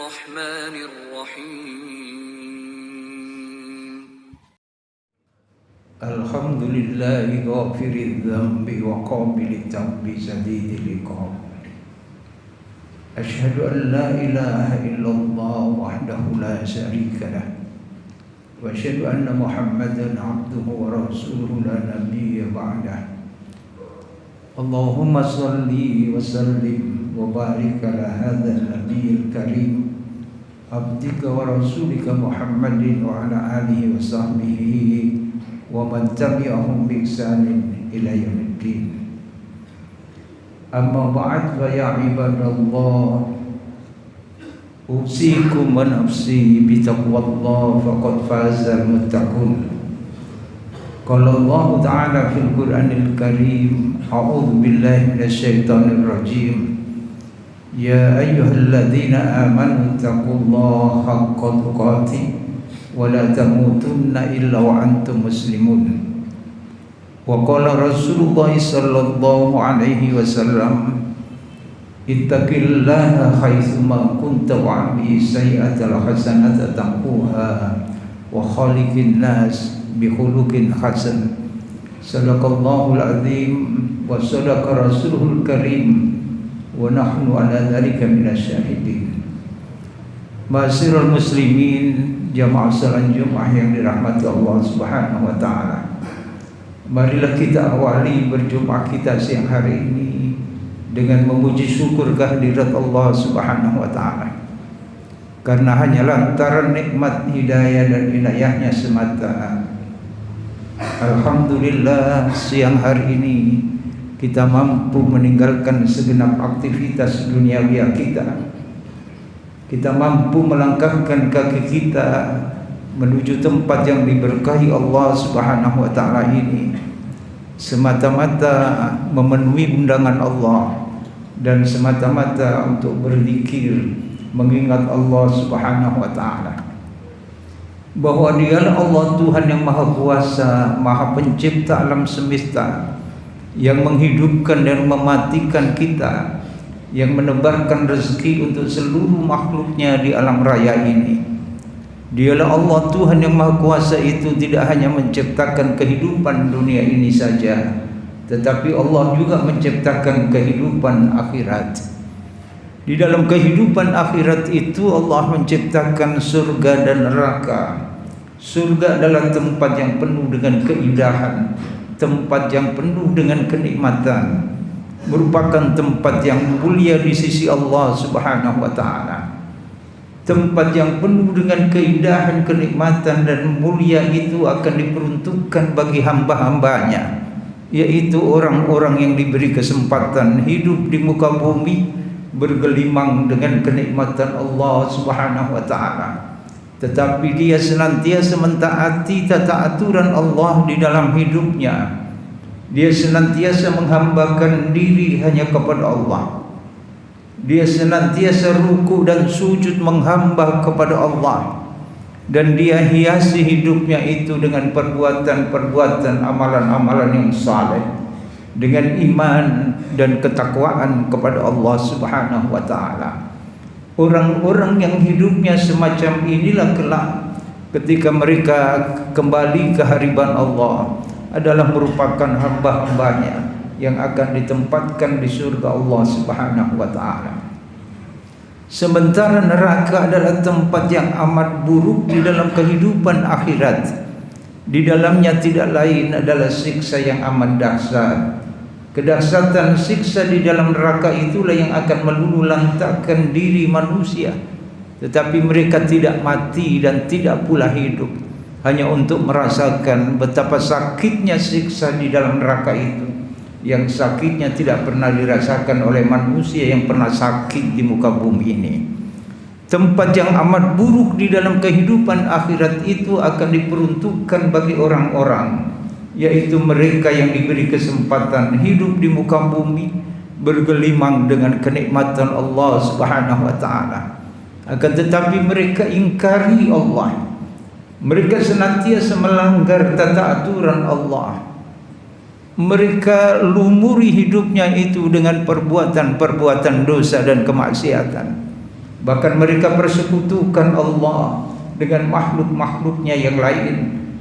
الرحمن الرحيم الحمد لله غافر الذنب وقابل التوب شديد العقاب أشهد أن لا إله إلا الله وحده لا شريك له وأشهد أن محمدا عبده ورسوله لا نبي بعده اللهم صل وسلم وبارك على هذا النبي الكريم عبدك ورسولك محمد وعلى آله وصحبه ومن تبعهم بإحسان إلى يوم الدين أما بعد فيا عباد الله أوصيكم ونفسي بتقوى الله فقد فاز المتقون قال الله تعالى في القرآن الكريم أعوذ بالله من الشيطان الرجيم يا أيها الذين آمنوا اتقوا الله حق تقاته ولا تموتن إلا وأنتم مسلمون وقال رسول الله صلى الله عليه وسلم اتق الله حيثما كنت وعبه السيئة الحسنة تمحوها وخالق الناس بخلق حسن صدق الله العظيم وصدق رسوله الكريم ونحن على ذلك من الشاهدين. Ma'asyiral muslimin, jamaah salat Jumat yang dirahmati Allah Subhanahu wa taala. Marilah kita awali berjumpah kita siang hari ini dengan memuji syukur kehadirat Allah Subhanahu wa taala. Karena hanya lantaran nikmat hidayah dan inayahnya semata, alhamdulillah siang hari ini kita mampu meninggalkan segenap aktivitas duniawi kita. Kita mampu melangkahkan kaki kita menuju tempat yang diberkahi Allah Subhanahu wa taala ini semata-mata memenuhi undangan Allah dan semata-mata untuk berzikir mengingat Allah Subhanahu wa taala bahwa Dialah Allah Tuhan yang Maha Kuasa, Maha Pencipta alam semesta, yang menghidupkan dan mematikan kita, yang menebarkan rezeki untuk seluruh makhluknya di alam raya ini. Dialah Allah Tuhan yang Maha Kuasa itu tidak hanya menciptakan kehidupan dunia ini saja, tetapi Allah juga menciptakan kehidupan akhirat. Di dalam kehidupan akhirat itu Allah menciptakan surga dan neraka. Surga adalah tempat yang penuh dengan keindahan, tempat yang penuh dengan kenikmatan, merupakan tempat yang mulia di sisi Allah Subhanahu wa taala. Tempat yang penuh dengan keindahan, kenikmatan dan mulia itu akan diperuntukkan bagi hamba-hambanya, yaitu orang-orang yang diberi kesempatan hidup di muka bumi bergelimang dengan kenikmatan Allah Subhanahu wa taala. Tetapi dia senantiasa mentaati tata aturan Allah di dalam hidupnya. Dia senantiasa menghambakan diri hanya kepada Allah. Dia senantiasa ruku dan sujud menghamba kepada Allah. Dan dia hiasi hidupnya itu dengan perbuatan-perbuatan amalan-amalan yang saleh, dengan iman dan ketakwaan kepada Allah Subhanahu wa taala. Orang-orang yang hidupnya semacam inilah kelak ketika mereka kembali ke hadirat Allah adalah merupakan hamba-hambanya yang akan ditempatkan di surga Allah Subhanahu wa taala. Sementara neraka adalah tempat yang amat buruk di dalam kehidupan akhirat. Di dalamnya tidak lain adalah siksa yang amat dahsyat. Kedahsyatan siksa di dalam neraka itulah yang akan meluluhlantahkan diri manusia, tetapi mereka tidak mati dan tidak pula hidup, hanya untuk merasakan betapa sakitnya siksa di dalam neraka itu, yang sakitnya tidak pernah dirasakan oleh manusia yang pernah sakit di muka bumi ini. Tempat yang amat buruk di dalam kehidupan akhirat itu akan diperuntukkan bagi orang-orang, yaitu mereka yang diberi kesempatan hidup di muka bumi bergelimang dengan kenikmatan Allah Subhanahu wa taala. Akan tetapi mereka ingkari Allah. Mereka senantiasa melanggar tata aturan Allah. Mereka lumuri hidupnya itu dengan perbuatan-perbuatan dosa dan kemaksiatan. Bahkan mereka persekutukan Allah dengan makhluk-makhluknya yang lain,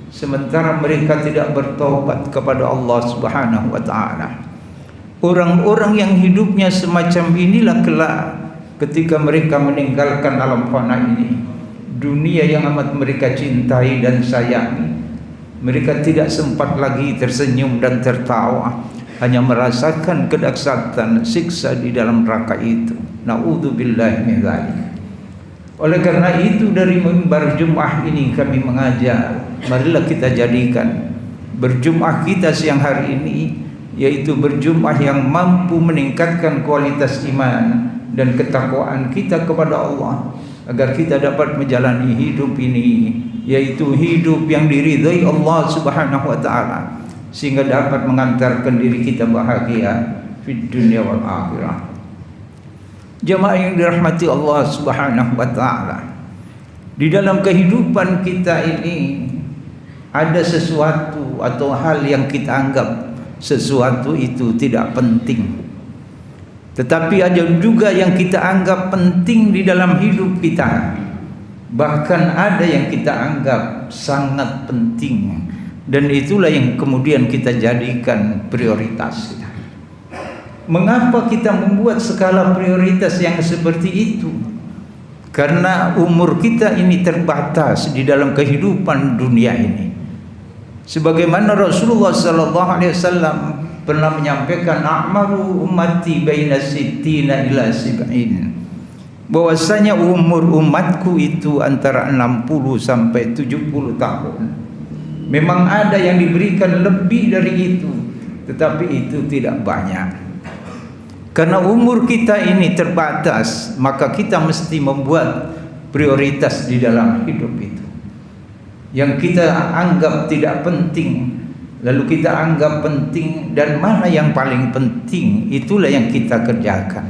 sementara mereka tidak bertobat kepada Allah Subhanahu wa taala. Orang-orang yang hidupnya semacam inilah kelak ketika mereka meninggalkan alam fana ini, dunia yang amat mereka cintai dan sayangi, mereka tidak sempat lagi tersenyum dan tertawa, hanya merasakan kedahsyatan siksa di dalam neraka itu. Na'udzubillahi min dzalik. Oleh karena itu, dari mimbar Jumat ini kami mengajar, marilah kita jadikan berjumah kita siang hari ini yaitu berjumah yang mampu meningkatkan kualitas iman dan ketakwaan kita kepada Allah, agar kita dapat menjalani hidup ini, yaitu hidup yang diridhai Allah Subhanahu wa taala, sehingga dapat mengantarkan diri kita bahagia di dunia wal akhirah. Jemaah yang dirahmati Allah Subhanahu wa taala, di dalam kehidupan kita ini ada sesuatu atau hal yang kita anggap sesuatu itu tidak penting, tetapi ada juga yang kita anggap penting di dalam hidup kita. Bahkan ada yang kita anggap sangat penting, dan itulah yang kemudian kita jadikan prioritas. Mengapa kita membuat skala prioritas yang seperti itu? Karena umur kita ini terbatas di dalam kehidupan dunia ini. Sebagaimana Rasulullah sallallahu alaihi wasallam pernah menyampaikan, a'maru ummati baina sittina ila sab'in, bahwasanya umur umatku itu antara 60 sampai 70 tahun. Memang ada yang diberikan lebih dari itu, tetapi itu tidak banyak. Karena umur kita ini terbatas, maka kita mesti membuat prioritas di dalam hidup itu. Yang kita anggap tidak penting, lalu kita anggap penting, dan mana yang paling penting, itulah yang kita kerjakan.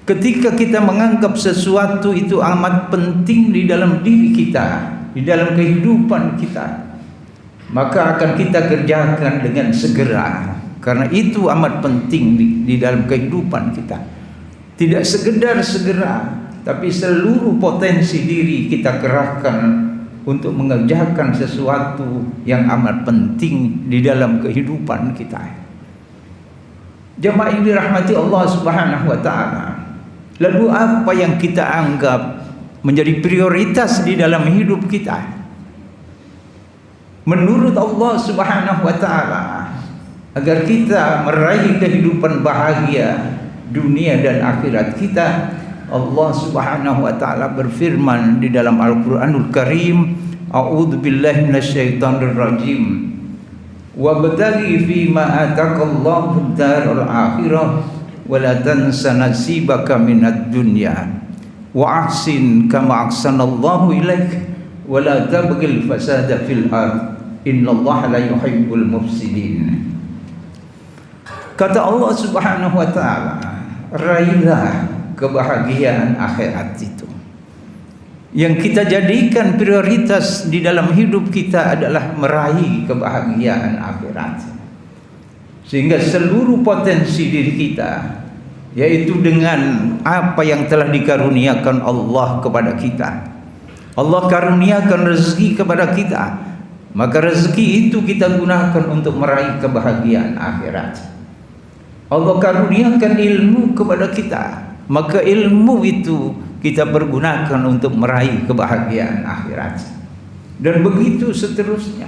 Ketika kita menganggap sesuatu itu amat penting di dalam diri kita, di dalam kehidupan kita, maka akan kita kerjakan dengan segera, karena itu amat penting di dalam kehidupan kita. Tidak sekedar segera, tapi seluruh potensi diri kita kerahkan untuk mengerjakan sesuatu yang amat penting di dalam kehidupan kita. Jemaah yang dirahmati Allah Subhanahu wa taala, lalu apa yang kita anggap menjadi prioritas di dalam hidup kita? Menurut Allah Subhanahu wa taala, agar kita meraih kehidupan bahagia dunia dan akhirat kita, Allah Subhanahu wa taala berfirman di dalam Al-Qur'anul Karim, a'udzu billahi minasyaitonir rajim, wabtaghi fima ataqallahu ad-daral akhirah wa la tansa nasibaka minad dunya wa ahsin kama ahsanallahu ilaik wa la tabghil fasada fil ard innallaha la yuhibbul mufsidin. Kata Allah Subhanahu wa taala, raihlah kebahagiaan akhirat itu. Yang kita jadikan prioritas di dalam hidup kita adalah meraih kebahagiaan akhirat, sehingga seluruh potensi diri kita, yaitu dengan apa yang telah dikaruniakan Allah kepada kita. Allah karuniakan rezeki kepada kita, maka rezeki itu kita gunakan untuk meraih kebahagiaan akhirat. Allah karuniakan ilmu kepada kita, maka ilmu itu kita pergunakan untuk meraih kebahagiaan akhirat. Dan begitu seterusnya.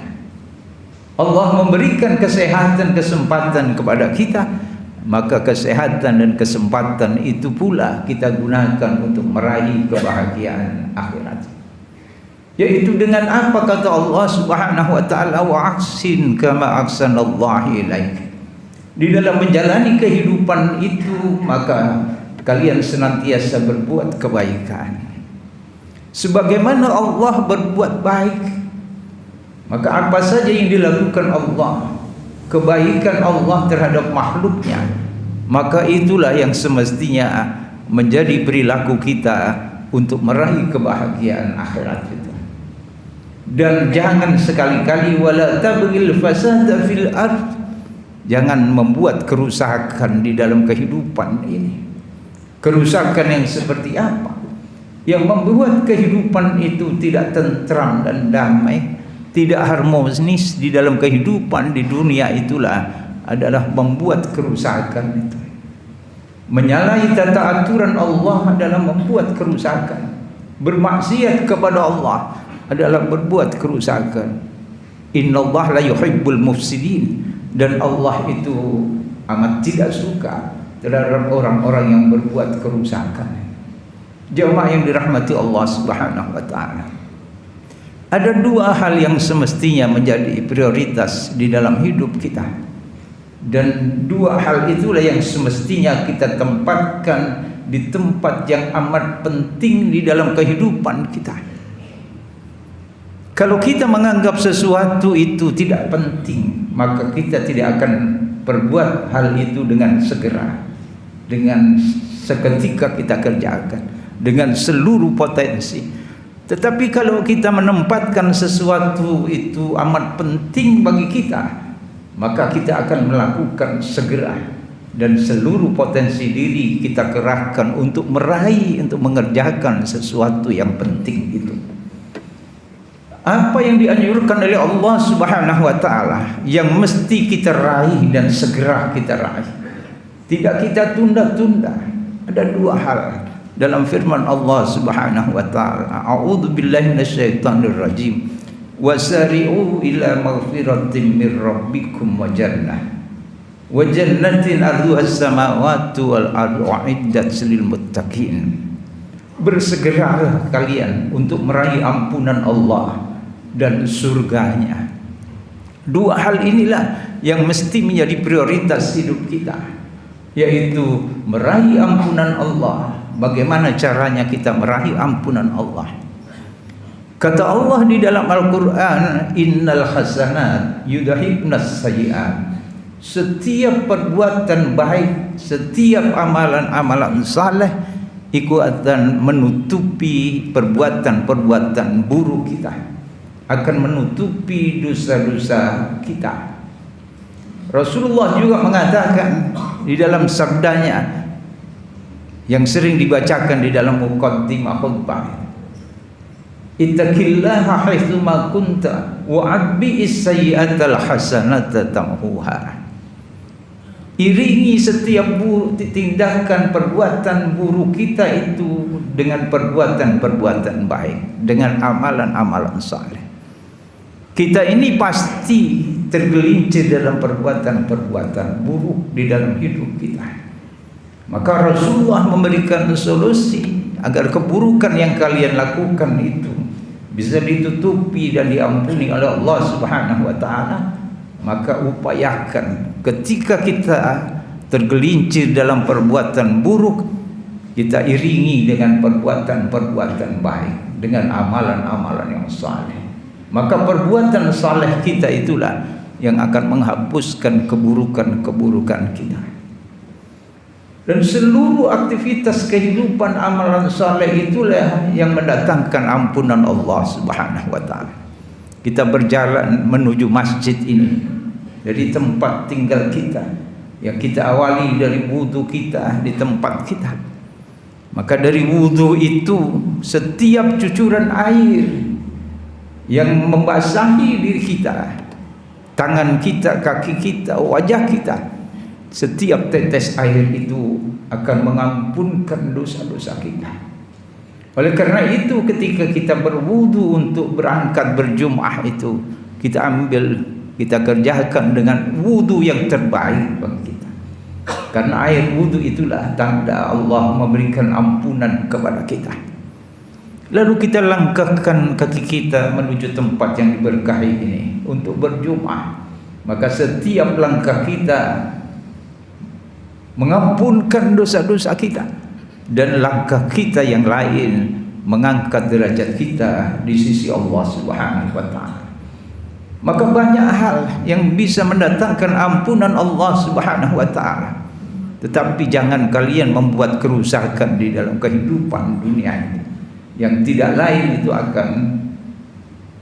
Allah memberikan kesehatan, kesempatan kepada kita, maka kesehatan dan kesempatan itu pula kita gunakan untuk meraih kebahagiaan akhirat. Yaitu dengan apa? Kata Allah Subhanahu wa taala, wa ahsin kama ahsanallahu ilaik. Di dalam menjalani kehidupan itu, maka kalian senantiasa berbuat kebaikan sebagaimana Allah berbuat baik. Maka apa saja yang dilakukan Allah, kebaikan Allah terhadap makhluknya, maka itulah yang semestinya menjadi perilaku kita untuk meraih kebahagiaan akhirat itu. Dan jangan sekali-kali wala tabghil fasada fil ard, jangan membuat kerusakan di dalam kehidupan ini. Kerusakan yang seperti apa? yang membuat kehidupan itu tidak tentram dan damai, tidak harmonis di dalam kehidupan di dunia, itulah adalah membuat kerusakan itu. Menyalahi tata aturan Allah adalah membuat kerusakan. Bermaksiat kepada Allah adalah berbuat kerusakan. Innallaha la yuhibbul mufsidin, dan Allah itu amat tidak suka terhadap orang-orang yang berbuat kerusakan. Jemaah yang dirahmati Allah Subhanahu wa taala. Ada dua hal yang semestinya menjadi prioritas di dalam hidup kita. Dan dua hal itulah yang semestinya kita tempatkan di tempat yang amat penting di dalam kehidupan kita. Kalau kita menganggap sesuatu itu tidak penting, maka kita tidak akan perbuat hal itu dengan segera, dengan seketika kita kerjakan, dengan seluruh potensi. Tetapi kalau kita menempatkan sesuatu itu amat penting bagi kita, maka kita akan melakukan segera, dan seluruh potensi diri kita kerahkan untuk meraih, untuk mengerjakan sesuatu yang penting itu. Apa yang dianjurkan oleh Allah Subhanahu wa taala yang mesti kita raih dan segera kita raih, tidak kita tunda-tunda. Ada dua hal dalam firman Allah Subhanahu wa taala, a'udzu billahi minasyaitonir rajim, wasari'u ila maghfiratin mir rabbikum wa jannatin arduhas samawati wal ardu uiddat lil muttaqin. Bersegeralah kalian untuk meraih ampunan Allah dan surganya. Dua hal inilah yang mesti menjadi prioritas hidup kita, yaitu meraih ampunan Allah. Bagaimana caranya kita meraih ampunan Allah? Kata Allah di dalam Al-Quran, innal hasanat yudhibnas sayyi'at. Setiap perbuatan baik, setiap amalan-amalan saleh itu akan menutupi perbuatan-perbuatan buruk kita, akan menutupi dosa-dosa kita. Rasulullah juga mengatakan di dalam sabdanya yang sering dibacakan di dalam muqaddimah khutbah, ittaqillaha haitsu ma kunta wa adbi'is sayyi'atal hasanata tamhuha. Iringi setiap tindakan perbuatan buruk kita itu dengan perbuatan-perbuatan baik, dengan amalan-amalan saleh. Kita ini pasti tergelincir dalam perbuatan-perbuatan buruk di dalam hidup kita. Maka Rasulullah memberikan solusi agar keburukan yang kalian lakukan itu bisa ditutupi dan diampuni oleh Allah Subhanahu wa taala. Maka upayakan ketika kita tergelincir dalam perbuatan buruk, kita iringi dengan perbuatan-perbuatan baik, dengan amalan-amalan yang saleh. Maka perbuatan saleh kita itulah yang akan menghapuskan keburukan-keburukan kita. Dan seluruh aktivitas kehidupan amalan saleh itulah yang mendatangkan ampunan Allah Subhanahu wa taala. Kita berjalan menuju masjid ini dari tempat tinggal kita, yang kita awali dari wudu kita di tempat kita. Maka dari wudu itu setiap cucuran air yang membasahi diri kita, tangan kita, kaki kita, wajah kita, setiap tetes air itu akan mengampunkan dosa-dosa kita. Oleh karena itu ketika kita berwudu untuk berangkat berjum'ah itu, kita kerjakan dengan wudu yang terbaik bagi kita. Karena air wudu itulah tanda Allah memberikan ampunan kepada kita. Lalu kita langkahkan kaki kita menuju tempat yang diberkahi ini untuk berjum'ah. Maka setiap langkah kita mengampunkan dosa-dosa kita, dan langkah kita yang lain mengangkat derajat kita di sisi Allah Subhanahu wa taala. Maka banyak hal yang bisa mendatangkan ampunan Allah Subhanahu wa taala. Tetapi jangan kalian membuat kerusakan di dalam kehidupan dunia ini, yang tidak lain itu akan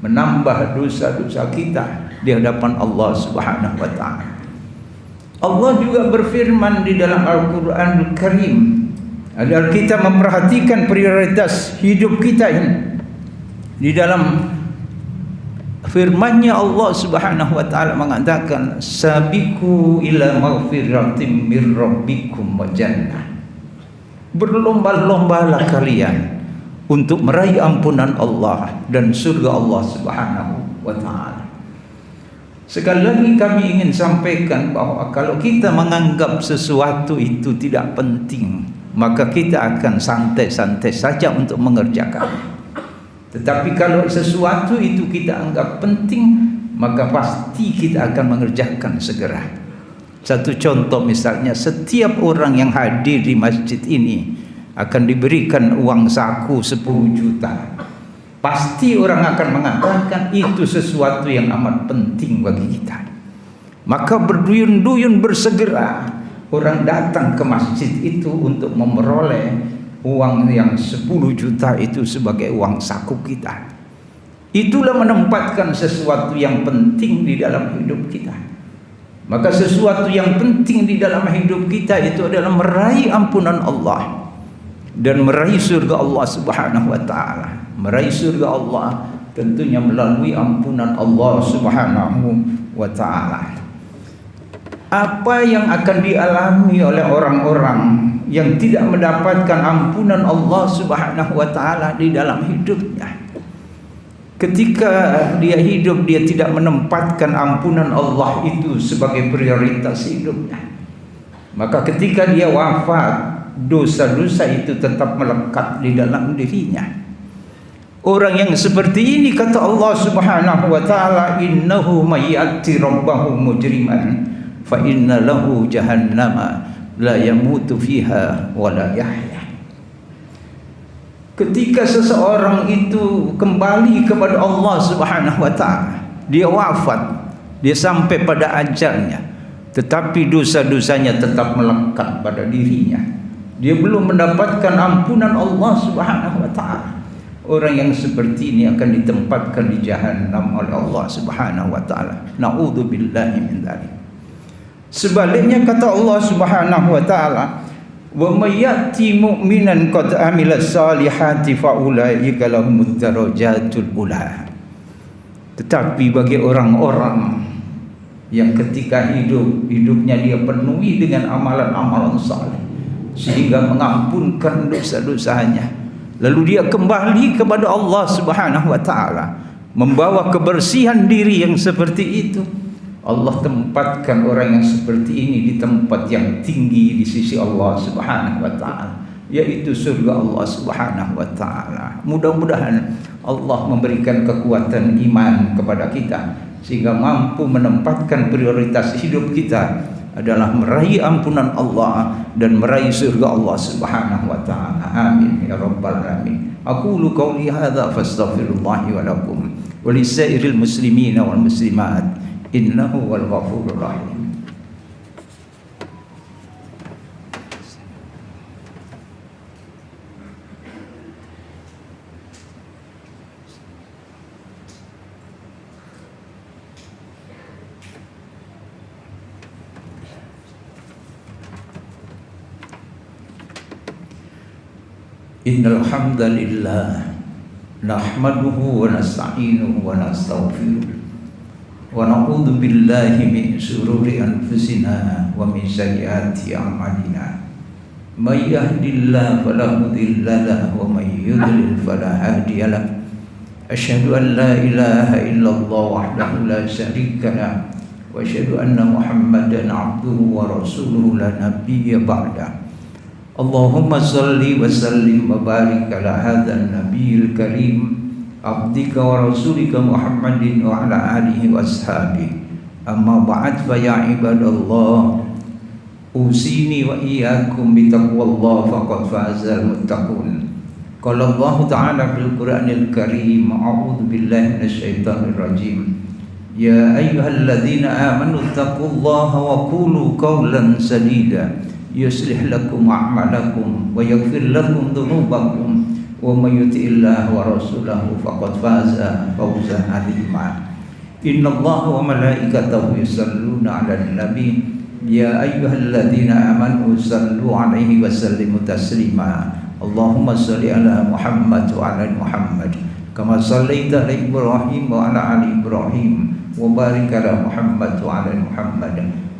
menambah dosa-dosa kita di hadapan Allah Subhanahu wa taala. Allah juga berfirman di dalam Al-Qur'anul Karim, adalah kita memperhatikan prioritas hidup kita ini. Di dalam firman-Nya Allah Subhanahu wa taala mengatakan, sabiqu ila maghfiratin mir rabbikum wa jannah. Berlomba-lombalah kalian untuk meraih ampunan Allah dan surga Allah Subhanahu wa taala. Sekali lagi kami ingin sampaikan bahwa kalau kita menganggap sesuatu itu tidak penting, maka kita akan santai-santai saja untuk mengerjakan. Tetapi kalau sesuatu itu kita anggap penting, maka pasti kita akan mengerjakan segera. Satu contoh misalnya, setiap orang yang hadir di masjid ini akan diberikan uang saku 10 juta. Pasti orang akan mengatakan itu sesuatu yang amat penting bagi kita. Maka berduyun-duyun bersegera orang datang ke masjid itu untuk memperoleh uang yang 10 juta itu sebagai uang saku kita. Itulah menempatkan sesuatu yang penting di dalam hidup kita. Maka sesuatu yang penting di dalam hidup kita itu adalah meraih ampunan Allah dan meraih surga Allah Subhanahu wa taala. Meraih surga Allah tentunya melalui ampunan Allah Subhanahu wa taala. Apa yang akan dialami oleh orang-orang yang tidak mendapatkan ampunan Allah Subhanahu wa taala di dalam hidupnya? Ketika dia hidup, dia tidak menempatkan ampunan Allah itu sebagai prioritas hidupnya. Maka ketika dia wafat, dosa-dosa itu tetap melekat di dalam dirinya. Orang yang seperti ini, kata Allah Subhanahu wa taala, innahu may ya'ti rabbahu mujriman fa inna lahu jahannama la yamutu fiha wa la yahya. Ketika seseorang itu kembali kepada Allah Subhanahu wa taala, dia wafat, dia sampai pada ajalnya, tetapi dosa-dosanya tetap melekat pada dirinya. Dia belum mendapatkan ampunan Allah Subhanahu wa taala. Orang yang seperti ini akan ditempatkan di Jahannam oleh Allah Subhanahu wa taala. Na'udzubillahi min dzalik. Sebaliknya kata Allah Subhanahu wa taala, wa may ya'ti mu'minan qad amila salihati fa ulaika lahumud darajatul ula. Tetapi bagi orang-orang yang ketika hidupnya dia penuhi dengan amalan-amalan saleh sehingga mengampunkan dosa-dosanya, lalu dia kembali kepada Allah Subhanahu wa taala membawa kebersihan diri yang seperti itu, Allah tempatkan orang yang seperti ini di tempat yang tinggi di sisi Allah Subhanahu wa taala, yaitu surga Allah Subhanahu wa taala. Mudah-mudahan Allah memberikan kekuatan iman kepada kita sehingga mampu menempatkan prioritas hidup kita adalah meraih ampunan Allah dan meraih surga Allah Subhanahu wa taala. Amin ya rabbal alamin. Aqulu qouli hadza fastaghfirullahi wa lakum wa lisairil muslimina wal muslimat. Innahu wal ghafurur rahim. Innal hamdalillah nahmaduhu wa nasta'inuhu wa nastaghfiruh wa na'udzu billahi min shururi anfusina wa min sayyiati a'malina. May yahdihillahu fala mudilla lahu wa may yudlil fala hadiya lahu. Asyhadu an la ilaha illallah wahdahu la syarika lahu wa asyhadu anna Muhammadan 'abduhu wa rasuluhu la nabiyya ba'da. Allahumma salli wa sallim wa barik ala hadzal nabiyil karim abdika wa rasulika Muhammadin wa ala alihi wa ashabihi. Amma ba'd, fa ya ibadallah, usini wa iyyakum bi taqwallah faqad fazal muttaqun. Qala Allah ta'ala fil Qur'anil Karim, a'udzu billahi minasyaitonir rajim. Ya ayyuhalladzina amanu taqullaha wa qulu qawlan sadida yuslih lakum a'malakum wa yaghfir lakum dhunubakum wa may yuti'illah wa rasulahu faqad faza fawzan 'azima. Innallaha wa malaikatahu yusholluna 'alan nabi يا أيها الذين آمنوا صلوا عليه وسلموا تسليما اللهم صل على محمد وعلى محمد كما صليت على إبراهيم وعلى آل إبراهيم وبارك على محمد وعلى محمد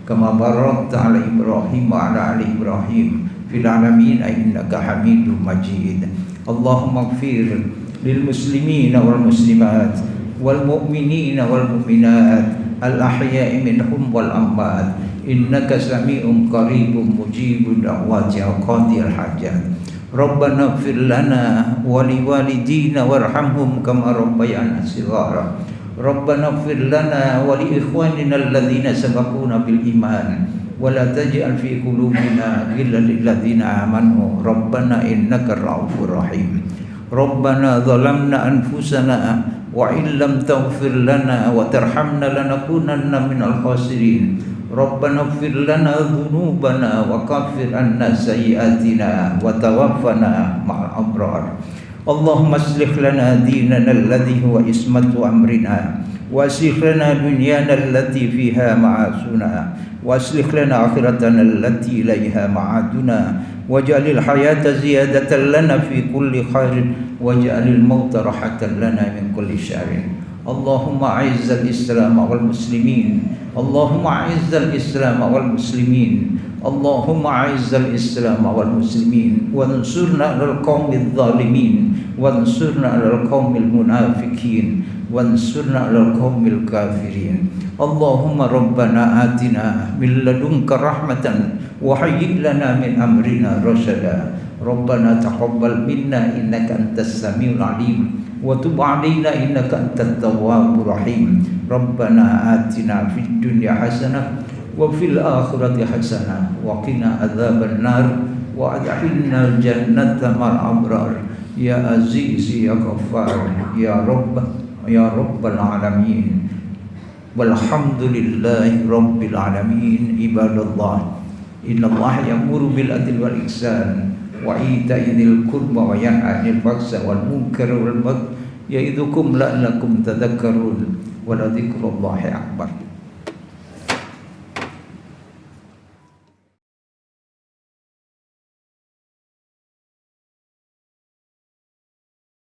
كما باركت على إبراهيم وعلى آل إبراهيم في العالمين إنك حميد مجيد اللهم اغفر للمسلمين والمسلمات والمؤمنين والمؤمنات الأحياء منهم والأموات إنك سميع قريب مجيب دعوات قاضي الحاجات ربنا اغفر لنا ولوالدينا وارحمهم كما ربيانا صغارا ربنا اغفر لنا ولإخواننا الذين سبقونا بالإيمان ولا تجعل في قلوبنا غلا للذين آمنوا ربنا إنك الرؤوف الرحيم ربنا ظلمنا أنفسنا وإن لم تغفر لنا وترحمنا لنكونن من الخاسرين ربنا اغفر لنا ذنوبنا وكفر عنا سيئاتنا وتوفنا مع الأبرار اللهم اصلح لنا ديننا الذي هو عصمة أمرنا وأصلح لنا دنيانا التي فيها معاشنا وأصلح لنا آخرتنا التي إليها معادنا واجعل الحياة زيادة لنا في كل خير واجعل الموت راحة لنا من كل شر اللهم أعز الإسلام والمسلمين اللهم أعز الإسلام والمسلمين اللهم أعز الإسلام والمسلمين وانصرنا على القوم الظالمين وانصرنا على القوم المنافقين وانصرنا على القوم الكافرين اللهم ربنا آتنا من لدنك رحمة وهيئ لنا من أمرنا رشدا ربنا تقبل منا إنك أنت السميع العليم وتب علينا إنك أنت التواب الرحيم ربنا آتنا في الدنيا حسنة وفي الآخرة حسنة وقنا عذاب النار وأدخلنا الجنة مع الأبرار يا عزيز يا غفار يا رب العالمين والحمد لله رب العالمين عباد الله إن الله يأمر بالعدل والإحسان وإيتاء ذي القربى وينهى عن الفحشاء والمنكر والبغي يعظكم لعلكم تذكرون ولذكر الله أكبر